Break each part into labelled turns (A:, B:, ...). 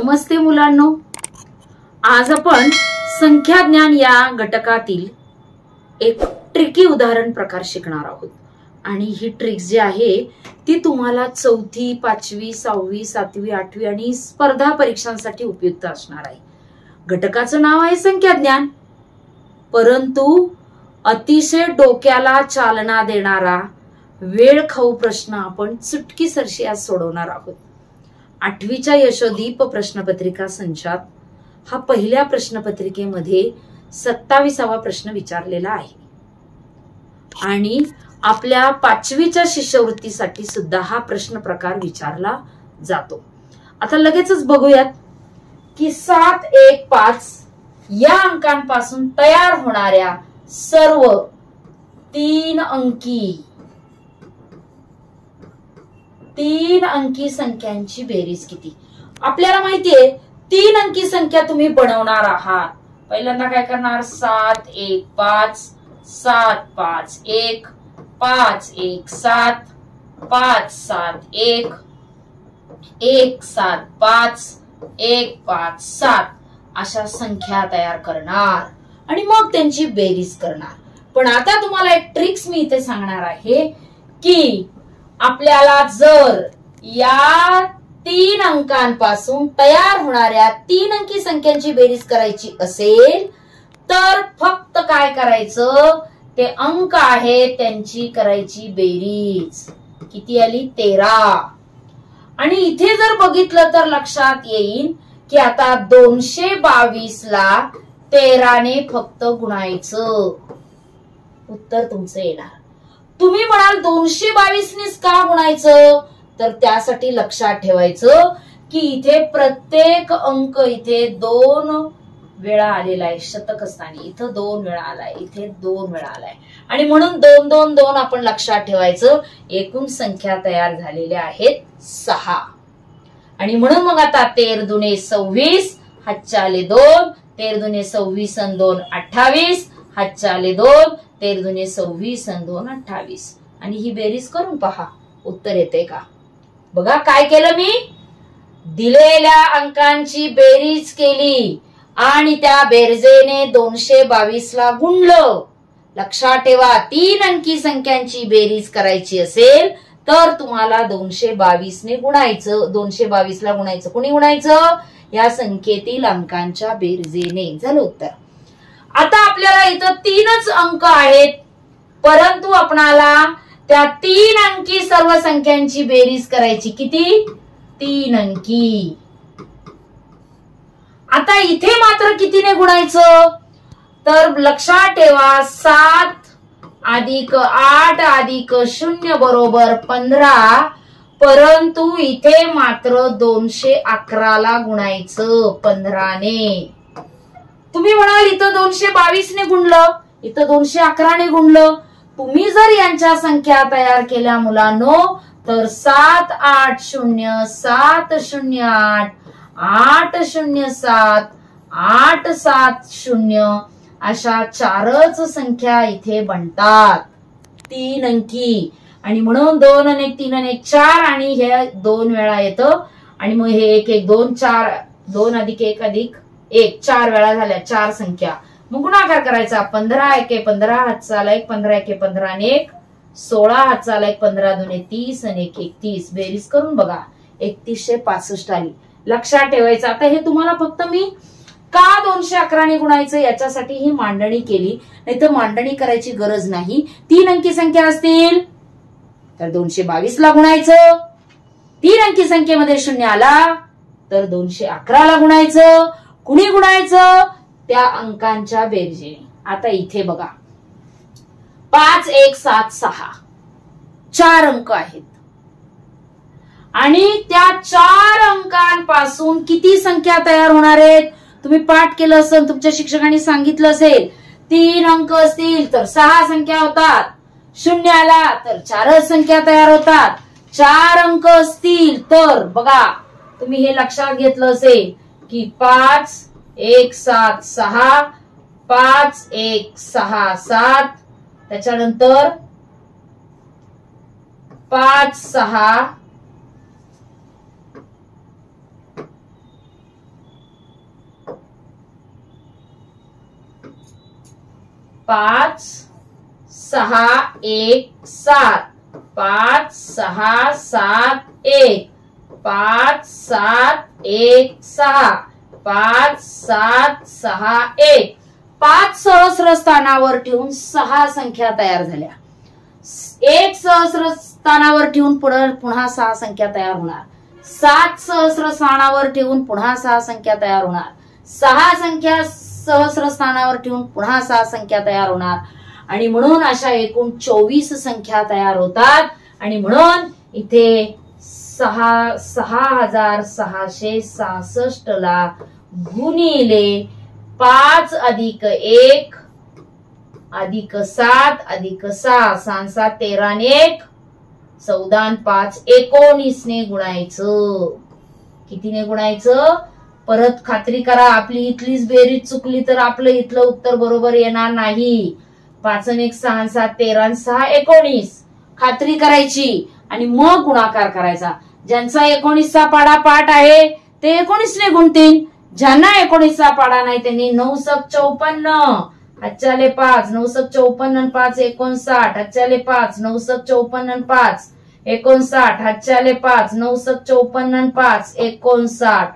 A: नमस्ते मुलांनो, आज आपण संख्या ज्ञान या घटकातील एक ट्रिकी उदाहरण प्रकार शिकणार आहोत। आणि ही ट्रिक्स जी आहे ती तुम्हाला 4थी, 5वी, 6वी, 7वी, 8वी आणि स्पर्धा परीक्षांसाठी उपयुक्त असणार आहे। घटकाचं नाव आहे संख्या ज्ञान, परंतु अतिशय डोक्याला चालना देणारा वेळ खाऊ प्रश्न आपण चुटकीसरशी आज सोडवणार आहोत। 8वीच्या यशोदीप प्रश्नपत्रिका संचात हा पहिल्या प्रश्नपत्रिकेमध्ये 27वा प्रश्न विचारलेला आहे आणि आपल्या 5वीच्या शिष्यवृत्तीसाठी सुद्धा हा प्रश्न प्रकार विचारला जातो। आता लगेचच बघूयात की 7, 1, 5 या अंकांपासून तयार होणाऱ्या सर्व 3 अंकी संख्यांची बेरीज किती। आपल्याला माहितीये 3 अंकी संख्या तुम्ही बनवणार आहात। पहिल्यांदा काय करणार, 7, 1, 5, 7, 5, 1, 5, 1, 7, 5, 7, 1, 1, 7, 5, 1, 5, 7 अशा संख्या तयार करणार आणि मग त्यांची बेरीज करणार। पण आता तुम्हाला एक ट्रिक्स मी इथे सांगणार आहे की आपल्याला जर या 3 अंकांपासून तयार होणाऱ्या 3 अंकी संख्यांची बेरीज करायची असेल तर फक्त काय करायचं, ते अंक आहे त्यांची करायची बेरीज। किती आली, 13। आणि इथे जर बघितलं तर लक्षात येईल की आता 222 ला 13 ने फक्त गुणायचं, उत्तर तुमचं येणार। तुम्ही म्हणाल 222 नेच का गुणायचं, तर त्यासाठी लक्षात ठेवायचं की इथे प्रत्येक अंक इथे 2 वेळा आलेला आहे। शतक स्थानी इथं 2 वेळा आलाय, इथे 2 वेळा आलाय आणि म्हणून 2, 2, 2 आपण लक्षात ठेवायचं। एकूण संख्या तयार झालेल्या आहेत 6 आणि म्हणून मग आता 13 दुने 26, हातच्या आले 2, 13 दुने 26 आणि 2 28, हातच्या आले 2, 13 दुने 26 आणि 2 28 आणि ही बेरीज करून पहा उत्तर येते का। बघा काय केलं, मी दिलेल्या अंकांची बेरीज केली आणि त्या बेरजेने 222 ला गुणलं। लक्षात ठेवा, 3 अंकी संख्यांची बेरीज करायची असेल तर तुम्हाला 222 ने गुणायचं। 222 ला गुणायचं, कोणी गुणायचं, या संख्येतील अंकांच्या बेरजेने। झालं उत्तर। आता आपल्याला इथं 3च अंक आहेत, परंतु आपणाला त्या 3 अंकी सर्व संख्यांची बेरीज करायची। किती, 3 अंकी। आता इथे मात्र कितीने गुणायचं, तर लक्षात ठेवा 7 + 8 + 0 बरोबर 15, परंतु इथे मात्र 211 ला गुणायचं 15 ने। तुम्ही म्हणाल इथं 222 ने गुणलं, इथं 211 ने गुणलं। तुम्ही जर यांच्या संख्या तयार केल्या मुलांनो तर 7, 8, 0, 7, 0, 8, 8, 0, 7, 8, 7, 0 अशा 4च संख्या इथे बनतात 3 अंकी। आणि म्हणून 2 आणि 1, 3 आणि 1, 4 आणि हे 2 वेळा येतं आणि मग हे 1, 1, 2, 4, 2 + 1 + 1 4 वेळा झाल्या 4 संख्या। मग गुणाकार करायचा, 15 × 1 = 15, हातचा आला 1, 15 × 1 = 15 आणि 1 16, हातचा आला 1, 15 दुने 30 आणि 1 = 30। बेरीज करून बघा 3165 आली। लक्षात ठेवायचं। आता हे तुम्हाला फक्त मी का 211 ने गुणायचं याच्यासाठी ही मांडणी केली, नाही तर मांडणी करायची गरज नाही। 3 अंकी संख्या असतील तर 222 ला गुणायचं, 3 अंकी संख्येमध्ये 0 आला तर 211 ला गुणायचं। कुणी गुणायचं, त्या अंकांच्या बेरजेने। आता इथे बघा 5, 1, 7, 6 4 अंक आहेत आणि त्या 4 अंकांपासून किती संख्या तयार होणार आहेत, तुम्ही पाठ केलं असेल, तुमच्या शिक्षकांनी सांगितलं असेल। 3 अंक असतील तर 6 संख्या होतात, 0 आला तर 4च संख्या तयार होतात। 4 अंक असतील तर बघा तुम्ही हे लक्षात घेतलं असेल की 5, 1, 7, 6, 5, 1, 6, 7 त्याच्यानंतर 5, 6 5 6 1 7 5 6 7 1 5 7 1 6 5 7 6 1 5 सहस्र स्थानावर ठेवून 6 संख्या तयार झाल्या. 1 सहस्र स्थानावर ठेवून पुन्हा 6 संख्या तयार होणार. 7 सहस्र स्थानावर ठेवून पुन्हा 6 संख्या तयार होणार. 6 संख्या सहस्र स्थानावर ठेवून पुन्हा 6 संख्या तयार होणार. आणि म्हणून अशा एकूण 24 संख्या तयार होतात. आणि म्हणून इथे 6666 ला गुणिले 5 अधिक 1 अधिक 7 अधिक 6 6 7 13 आणि 1 14 आणि 5 19 ने गुणायचं. कितीने गुणायचं? परत खात्री करा, आपली इथलीच बेरीज चुकली तर आपलं इथलं उत्तर बरोबर येणार नाही. 5 आणि 1 6 7 13 आणि 6 19 खात्री करायची आणि मग गुणाकार करायचा. ज्यांचा 19चा पाडा पाठ आहे ते 19 ने गुणतील. ज्यांना 19चा पाडा नाही त्यांनी 9 सक 54 हातच्याले 5 9 सक 54 आणि 5 59 हातच्याले 5 9 सक 54 आणि 5 59 हातच्याले 5 9 सक 54 आणि 5 59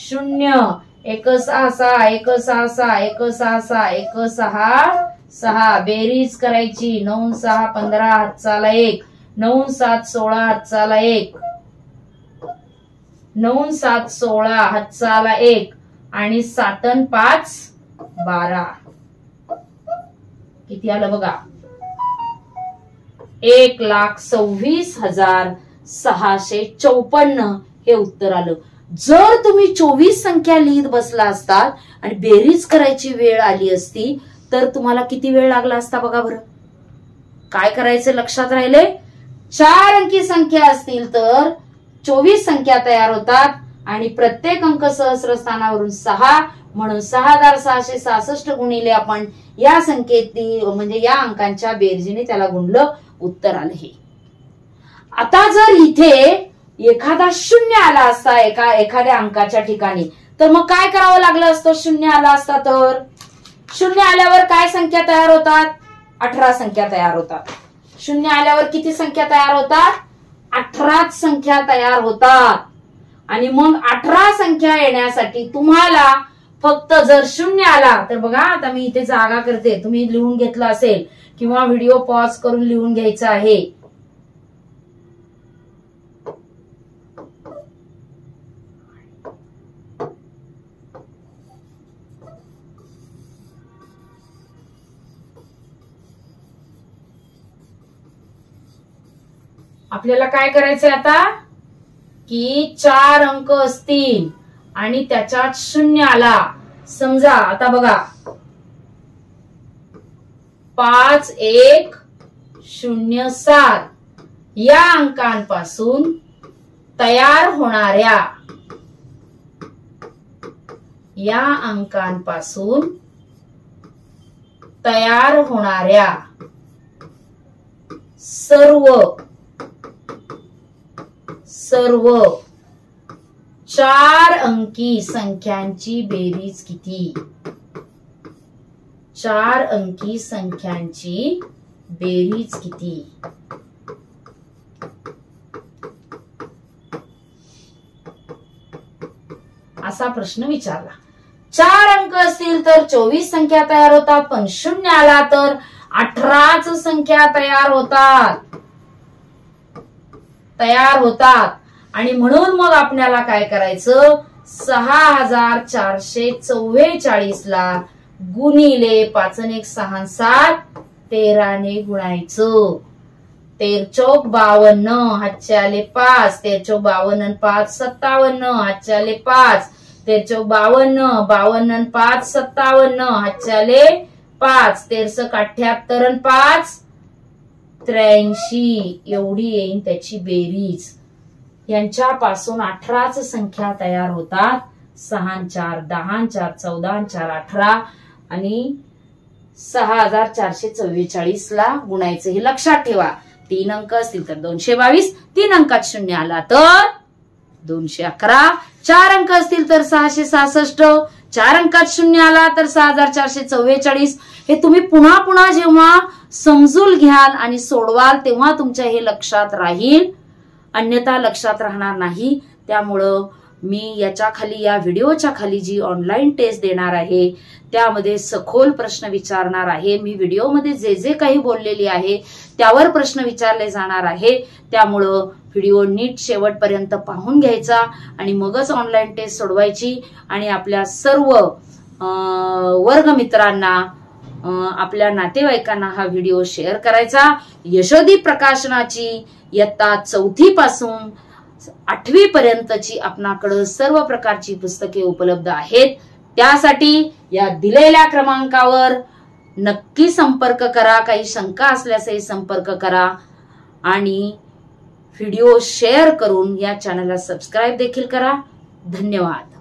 A: 0 1 6 6 1 6 6 1 6 6 1 6 6 बेरीज करायची. 9 6 15 हातचाला 1 9 7 16 हातचाला 1 9 7 16 हातचाला 1 आणि 7 आणि 5 12 किती आलं बघा? 1,26,654 हे उत्तर आलं. जर तुम्ही 24 संख्या लिहित बसला असतात आणि बेरीज करायची वेळ आली असती तर तुम्हाला किती वेळ लागला असता बघा बरं. काय करायचं लक्षात राहिले? 4 अंकी संख्या असतील तर 24 संख्या तयार होतात आणि प्रत्येक अंक सहस्र स्थानावरून 6 म्हणून 6666 गुणिले आपण या संख्येतील म्हणजे या अंकांच्या बेरजीने त्याला गुणलं, उत्तर आलं हे. आता जर इथे एखादा 0 आला असता एखाद्या अंकाच्या ठिकाणी तर मग काय करावं लागलं असतं? 0 आला असता तर 0 आल्यावर काय संख्या तयार होतात? 18 संख्या तयार होतात. 0 आल्यावर किती संख्या तयार होतात? 18 संख्या तयार होतात. आणि मग 18 संख्या येण्यासाठी तुम्हाला फक्त जर 0 आला तर बघा, आता मी इथे जागा करते, तुम्ही लिहून घेतलं असेल किंवा व्हिडिओ पॉज करून लिहून घ्यायचं आहे. आपल्याला काय करायचंय आता की 4 अंक असतील आणि त्याच्यात 0 आला समजा. आता बघा 5 1 0 7 या अंकांपासून तयार होणाऱ्या सर्व 4 अंकी संख्यांची बेरीज किती? 4 अंकी संख्यांची बेरीज किती? असा प्रश्न विचारला. 4 अंक असतील तर 24 संख्या तयार होतात, पण 0 आला तर 18च संख्या तयार होतात. आणि म्हणून मग आपल्याला काय करायचं? 6444 ला गुणिले 5 आणि 1 6 7 13 ने गुणायचं. 13 चौक 52 हातच्याले 5 13 चौक 52 आणि 5 57 हातच्याले 5 13 चौक 52 52 आणि 5 57 हातच्याले 5 13 78 आणि 5 83 एवढी येईल त्याची बेरीज. यांच्यापासून 18च संख्या तयार होतात. 6 4 10 4 14 4 18 आणि 6444 ला गुणायचं. हे लक्षात ठेवा. 3 अंक असतील तर 222, 3 अंकात 0 आला तर 211, 4 अंक असतील तर 666, 4 अंकात 0 आला तर 6444. हे तुम्ही पुन्हा पुन्हा जेव्हा समजून घ्याल आणि सोडवाल तेव्हा तुमच्या हे लक्षात राहील, अन्यथा लक्षात राहणार नाही. त्यामुळं मी याच्या खाली, या व्हिडिओच्या खाली जी ऑनलाईन टेस्ट देणार आहे त्यामध्ये सखोल प्रश्न विचारणार आहे. मी व्हिडिओमध्ये जे जे काही बोललेली आहे त्यावर प्रश्न विचारले जाणार आहे. त्यामुळं व्हिडिओ नीट शेवटपर्यंत पाहून घ्यायचा आणि मगच ऑनलाईन टेस्ट सोडवायची आणि आपल्या सर्व वर्गमित्रांना, आपल्या नातेवाईकांना हा व्हिडिओ शेअर करायचा. यशोदी प्रकाशनाची इयत्ता 4थी पासून 8वी पर्यंतची आपणाकडे सर्व प्रकारची पुस्तके उपलब्ध आहेत. त्यासाठी या दिलेल्या क्रमांकावर नक्की संपर्क करा. काही शंका असल्यासही संपर्क करा आणि व्हिडिओ शेअर करून या चॅनलला सबस्क्राईब देखील करा. धन्यवाद.